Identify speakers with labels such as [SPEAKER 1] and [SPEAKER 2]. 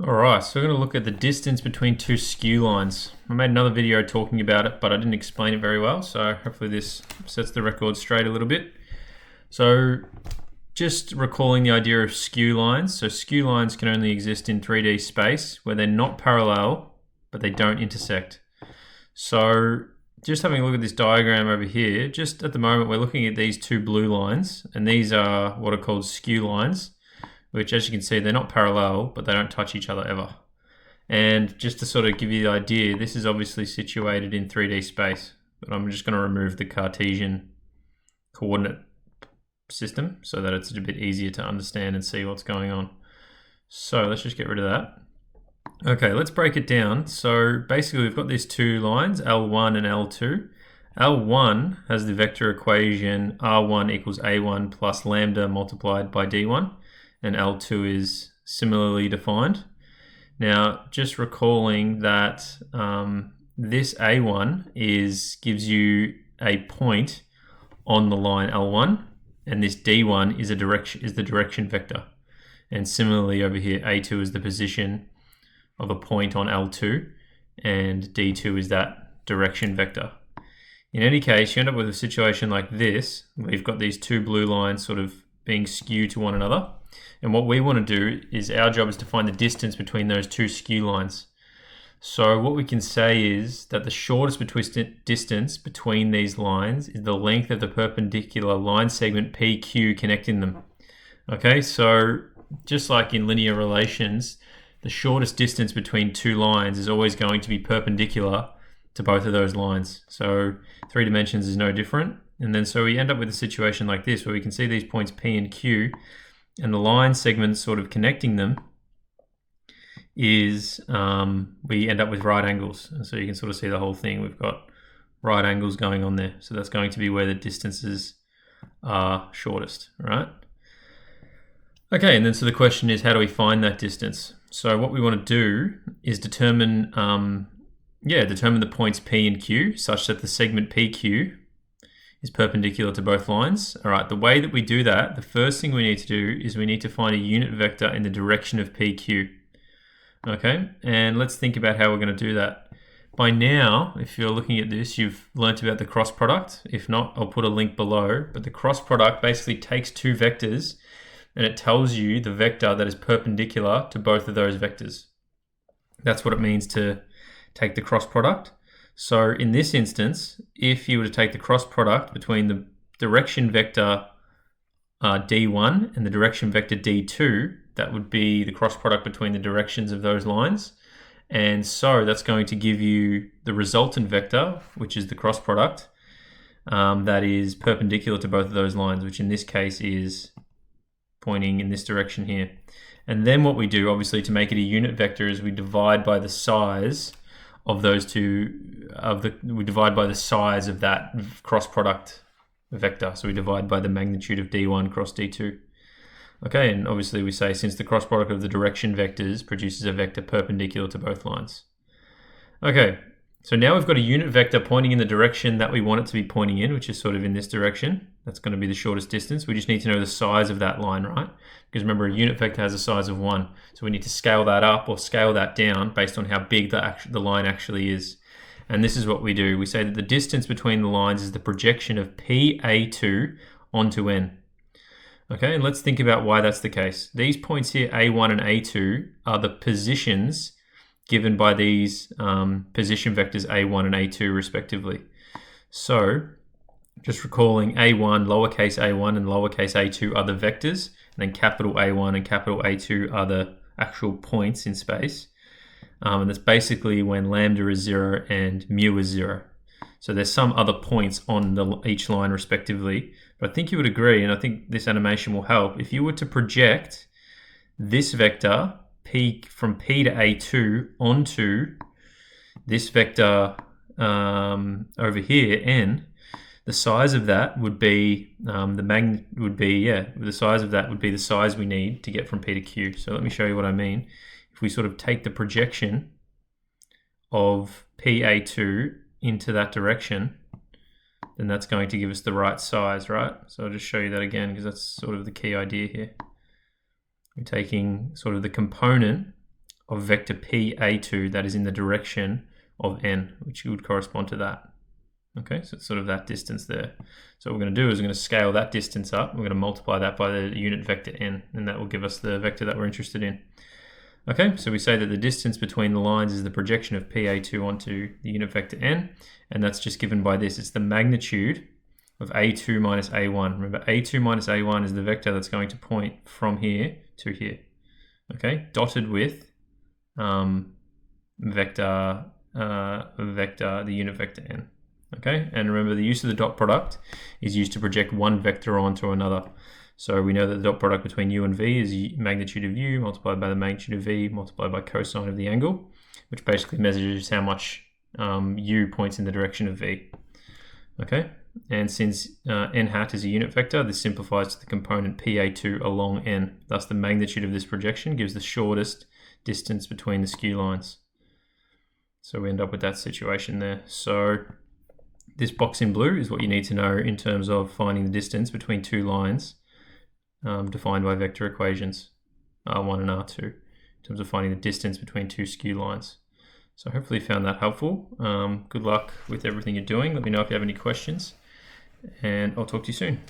[SPEAKER 1] Alright, so we're going to look at the distance between two skew lines. I made another video talking about it, but I didn't explain it very well, so hopefully this sets the record straight a little bit. So just recalling the idea of skew lines. So skew lines can only exist in 3D space where they're not parallel, but they don't intersect. So just having a look at this diagram over here, just at the moment we're looking at these two blue lines, and these are what are called skew lines, which, as you can see, they're not parallel, but they don't touch each other ever. And just to sort of give you the idea, this is obviously situated in 3D space, but I'm just going to remove the Cartesian coordinate system so that it's a bit easier to understand and see what's going on. So let's just get rid of that. Okay, let's break it down. So basically we've got these two lines, L1 and L2. L1 has the vector equation R1 equals A1 plus lambda multiplied by D1. And L2 is similarly defined. Now, just recalling that this A1 gives you a point on the line L1, and this D1 is the direction vector. And similarly over here, A2 is the position of a point on L2, and D2 is that direction vector. In any case, you end up with a situation like this. We've got these two blue lines sort of being skewed to one another. And what we want to do is our job is to find the distance between those two skew lines. So what we can say is that the shortest distance between these lines is the length of the perpendicular line segment PQ connecting them. Okay, so just like in linear relations, the shortest distance between two lines is always going to be perpendicular to both of those lines. So 3 dimensions is no different. And then so we end up with a situation like this where we can see these points P and Q, and the line segments sort of connecting them is we end up with right angles. And so you can sort of see the whole thing. We've got right angles going on there. So that's going to be where the distances are shortest, right? Okay, and then so the question is, how do we find that distance? So what we want to do is determine the points P and Q such that the segment PQ is perpendicular to both lines. All right, the way that we do that, the first thing we need to do is we need to find a unit vector in the direction of PQ. Okay, and let's think about how we're going to do that. By now, if you're looking at this, you've learnt about the cross product. If not, I'll put a link below. But the cross product basically takes two vectors and it tells you the vector that is perpendicular to both of those vectors. That's what it means to take the cross product. So in this instance, if you were to take the cross product between the direction vector D1 and the direction vector D2, that would be the cross product between the directions of those lines. And so that's going to give you the resultant vector, which is the cross product, that is perpendicular to both of those lines, which in this case is pointing in this direction here. And then what we do, obviously, to make it a unit vector is we divide by the size of those two, we divide by the size of that cross product vector. So we divide by the magnitude of D1 cross D2. Okay, and obviously we say since the cross product of the direction vectors produces a vector perpendicular to both lines. Okay, so now we've got a unit vector pointing in the direction that we want it to be pointing in, which is sort of in this direction. That's going to be the shortest distance. We just need to know the size of that line, right? Because remember, a unit vector has a size of 1. So we need to scale that up or scale that down based on how big the line actually is. And this is what we do. We say that the distance between the lines is the projection of PA2 onto N. Okay, and let's think about why that's the case. These points here, A1 and A2, are the positions given by these position vectors A1 and A2 respectively. So just recalling A1, lowercase a1 and lowercase a2 are the vectors, and then capital A1 and capital A2 are the actual points in space. And that's basically when lambda is 0 and mu is 0. So there's some other points on each line respectively. But I think you would agree, and I think this animation will help, if you were to project this vector P from P to A2 onto this vector over here, N, the size of that would be the size of that would be the size we need to get from P to Q. So let me show you what I mean. If we sort of take the projection of PA2 into that direction, then that's going to give us the right size, right? So I'll just show you that again because that's sort of the key idea here. We're taking sort of the component of vector PA2 that is in the direction of n, which would correspond to that. Okay, so it's sort of that distance there. So what we're going to do is we're going to scale that distance up. We're going to multiply that by the unit vector n, and that will give us the vector that we're interested in. Okay, so we say that the distance between the lines is the projection of PA2 onto the unit vector n, and that's just given by this. It's the magnitude of A2 minus A1. Remember, A2 minus A1 is the vector that's going to point from here to here. Okay, dotted with the unit vector n. Okay, and remember the use of the dot product is used to project one vector onto another. So we know that the dot product between u and v is magnitude of u multiplied by the magnitude of v multiplied by cosine of the angle, which basically measures how much u points in the direction of v. Okay, and since n hat is a unit vector, this simplifies to the component PA2 along n. Thus the magnitude of this projection gives the shortest distance between the skew lines. So we end up with that situation there. So this box in blue is what you need to know in terms of finding the distance between two lines defined by vector equations, R1 and R2, in terms of finding the distance between two skew lines. So hopefully you found that helpful. Good luck with everything you're doing. Let me know if you have any questions, and I'll talk to you soon.